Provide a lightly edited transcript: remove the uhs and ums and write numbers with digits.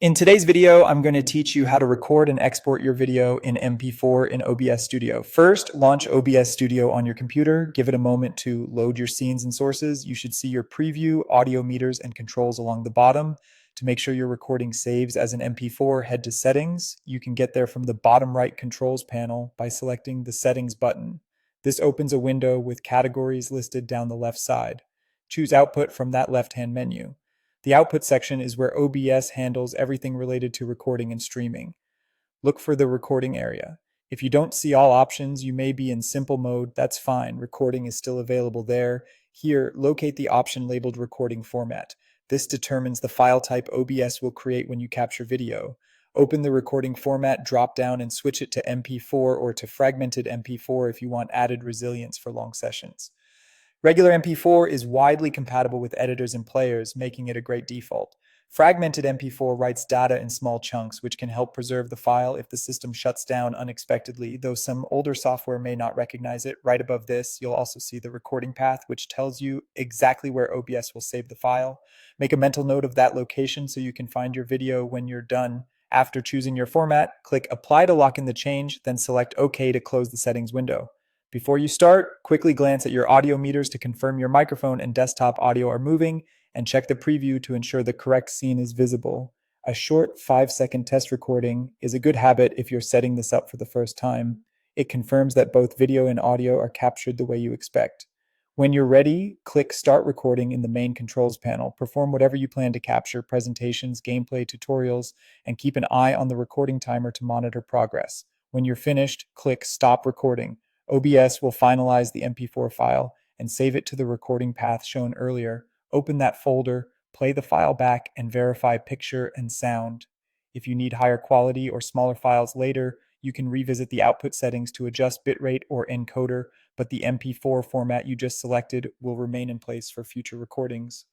In today's video, I'm going to teach you how to record and export your video in MP4 in OBS Studio. First, launch OBS Studio on your computer. Give it a moment to load your scenes and sources. You should see your preview, audio meters, and controls along the bottom. To make sure your recording saves as an MP4, head to Settings. You can get there from the bottom right controls panel by selecting the Settings button. This opens a window with categories listed down the left side. Choose Output from that left-hand menu. The output section is where OBS handles everything related to recording and streaming. Look for the recording area. If you don't see all options, you may be in simple mode. That's fine. Recording is still available there. Here, locate the option labeled recording format. This determines the file type OBS will create when you capture video. Open the recording format drop-down and switch it to MP4 or to fragmented MP4 if you want added resilience for long sessions. Regular MP4 is widely compatible with editors and players, making it a great default. Fragmented MP4 writes data in small chunks, which can help preserve the file if the system shuts down unexpectedly, though some older software may not recognize it. Right above this, you'll also see the recording path, which tells you exactly where OBS will save the file. Make a mental note of that location so you can find your video when you're done. After choosing your format, click Apply to lock in the change, then select OK to close the settings window. Before you start, quickly glance at your audio meters to confirm your microphone and desktop audio are moving, and check the preview to ensure the correct scene is visible. A short 5-second test recording is a good habit if you're setting this up for the first time. It confirms that both video and audio are captured the way you expect. When you're ready, click Start Recording in the main controls panel. Perform whatever you plan to capture, presentations, gameplay, tutorials, and keep an eye on the recording timer to monitor progress. When you're finished, click Stop Recording. OBS will finalize the MP4 file and save it to the recording path shown earlier. Open that folder, play the file back, and verify picture and sound. If you need higher quality or smaller files later, you can revisit the output settings to adjust bitrate or encoder, but the MP4 format you just selected will remain in place for future recordings.